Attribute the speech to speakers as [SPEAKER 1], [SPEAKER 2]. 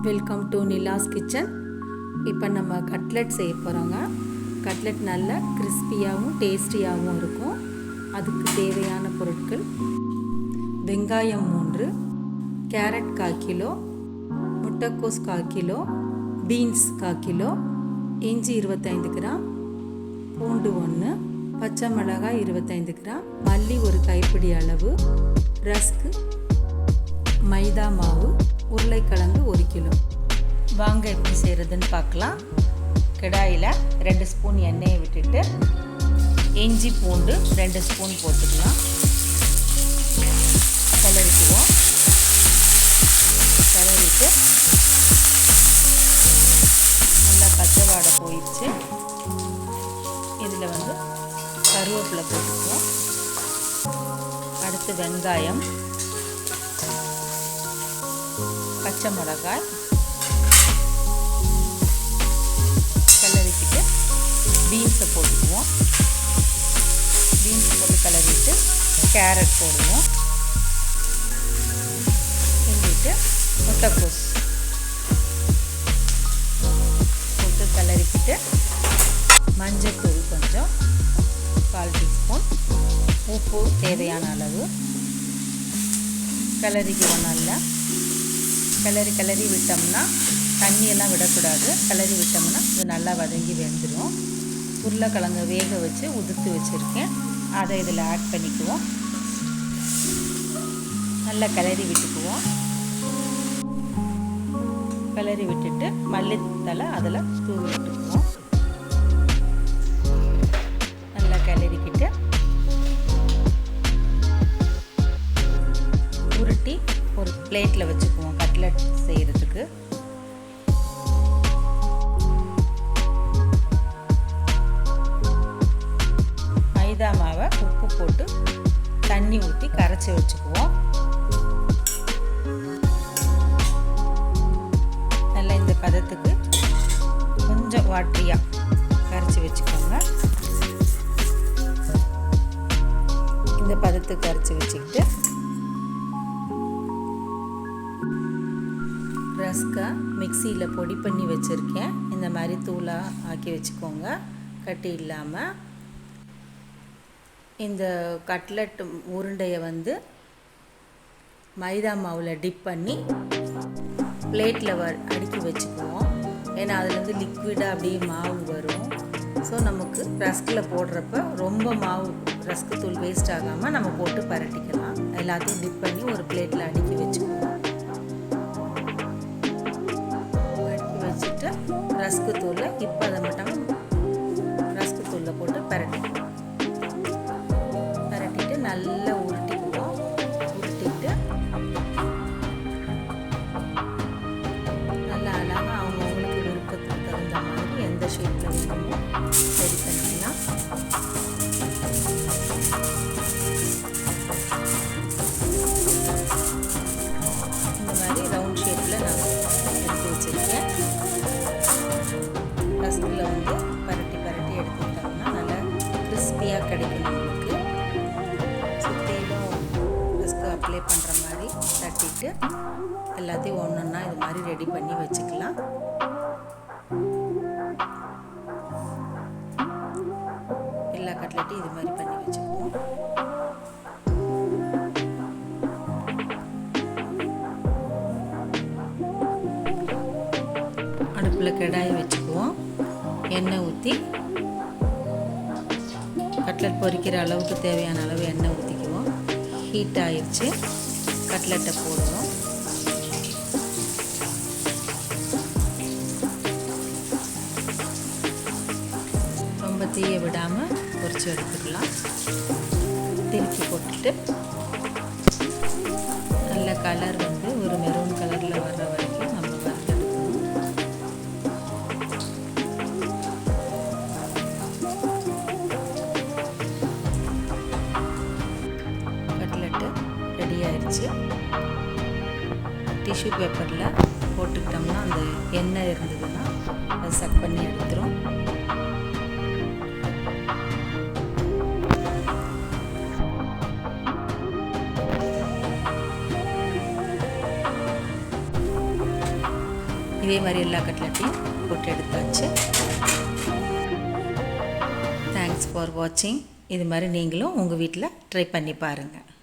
[SPEAKER 1] Welcome to Nila's kitchen. இப்போ நம்ம cutlet செய்ய போகிறோங்க. கட்லெட் நல்ல கிறிஸ்பியாகவும் டேஸ்டியாகவும் இருக்கும். அதுக்கு தேவையான பொருட்கள்: வெங்காயம் 3, கேரட் 1/4 கிலோ, முட்டைக்கோஸ் 1/4 கிலோ, பீன்ஸ் 1/4 கிலோ, இஞ்சி 25 கிராம், பூண்டு 1, பச்சை மிளகாய் 25 கிராம், மல்லி ஒரு கைப்பிடி அளவு, ரஸ்க்கு, மைதா மாவு, உருளைக்கிழங்கு 1 கிலோ. வாங்க எப்படி செய்கிறதுன்னு பார்க்கலாம். கடாயில் 2 ஸ்பூன் எண்ணெயை விட்டுட்டு இஞ்சி பூண்டு 2 ஸ்பூன் போட்டுக்கலாம். கிளறிக்குவோம். கிளறிட்டு நல்லா பச்சை வாடை போயிடுச்சு. இதில் கருவேப்பிலை போட்டுக்குவோம். அடுத்து வெங்காயம், பச்சை மிளகாய் கிளறிக்கிட்டு பீன்ஸை போட்டுக்குவோம். பீன்ஸ் போட்டு கிளறிட்டு கேரட் போடுவோம். கிண்டிட்டு முட்டைக்கோஸ் போட்டு கிளறிக்கிட்டு மஞ்சள்தூள் கொஞ்சம் 1/4 டீஸ்பூன், உப்பு தேவையான அளவு கிளறிக்கிறோம். நல்லா கிளறி விட்டோம்னா தண்ணியெல்லாம் விடக்கூடாது. கிளறி விட்டோம்னா இது நல்லா வதங்கி வெந்துடும். உருளைக்கிழங்கு வேக வச்சு உதிர்த்து வச்சுருக்கேன், அதை இதில் ஆட் பண்ணிக்குவோம். நல்லா கிளறி விட்டுக்குவோம். கிளறி விட்டுட்டு மல்லித்தலை அதில் தூவி விட்டுக்குவோம். நல்லா கிளறிக்கிட்டு உருட்டி ஒரு பிளேட்டில் வச்சுக்குவோம். கட்லெட் செய்கிறதுக்கு மைதா மாவை உப்பு போட்டு தண்ணி ஊற்றி கரைச்சி வச்சுக்குவோம். நல்லா இந்த பதத்துக்கு கொஞ்சம் வாட்டரியாக கரைச்சி வச்சுக்கோங்க. இந்த பதத்துக்கு கரைச்சி வச்சுக்கிட்டு ரஸ்கை மிக்சியில் பொடி பண்ணி வச்சுருக்கேன். இந்த மாதிரி தூளாக ஆக்கி வச்சுக்கோங்க, கட்டி இல்லாமல். இந்த கட்லெட் உருண்டையை மைதா மாவில் டிப் பண்ணி பிளேட்டில் அடுக்கி வச்சுக்குவோம். ஏன்னா அதுலேருந்து லிக்விடாக அப்படியே மாவு வரும். ஸோ நமக்கு ரஸ்கில் போடுறப்ப ரொம்ப மாவு ரஸ்க்கு தூள் வேஸ்ட் ஆகாமல் நம்ம போட்டு பரட்டிக்கலாம். எல்லாத்தையும் டிப் பண்ணி ஒரு பிளேட்டில் அடுக்கி வச்சுக்குவோம். ரஸ்க்கு தூளை இப்போ அதை மட்டும் ரஸ்க்கு தூளில் போட்டு பரட்டிட்டு நல்லா உருட்டிக்குவோம். உருட்டிட்டு நல்லா அழகாக அவங்கவுங்களுக்கு விருப்பத்துக்கு தகுந்த மாதிரி எந்த ஷேப்பில் வேணுமோ ரெடி பண்ணிக்கலாம். இந்த மாதிரி ரவுண்ட் ஷேப்பில் நான் எடுத்து வச்சுருக்கேன். ரஸ்கில் பரட்டி எடுத்துக்கிட்டோம்னா நல்லா கிறிஸ்பியாக கிடைக்கும். நம்மளுக்கு சுற்றிலும் ரஸ்க்கு அப்ளை பண்ணுற மாதிரி தட்டிட்டு எல்லாத்தையும் ஒன்றா இது மாதிரி ரெடி பண்ணி வச்சுக்கலாம். எல்லா கட்லெட்டையும் இது மாதிரி பண்ணி வச்சுக்குவோம். அடுப்பில் கடாயை வச்சுக்குவோம். எண்ணெய் ஊற்றி கட்லெட் பொரிக்கிற அளவுக்கு தேவையான அளவு எண்ணெய் ஊற்றிக்குவோம். ஹீட் ஆயிடுச்சு. கட்லெட்டை போடுவோம். ரொம்ப தீய விடாமல் பொரிச்சு எடுத்துக்கலாம். திருப்பி போட்டுட்டு நல்ல கலர் ஒரு மெரூன் கலரில் வர்ற வரைக்கும் நம்ம வறுத்தெடுக்கணும். கட்லெட்டு ரெடி ஆயிடுச்சு. டிஷ்யூ பேப்பரில் போட்டுக்கிட்டோம்னா அந்த எண்ணெய் இருந்ததுன்னா அதை சக் பண்ணி எடுத்துரும். இதே மாதிரி எல்லா கட்லெட்டையும் போட்டு எடுத்தாச்சு. தேங்க்ஸ் ஃபார் வாட்சிங். இது மாதிரி நீங்களும் உங்கள் வீட்டில் ட்ரை பண்ணி பாருங்கள்.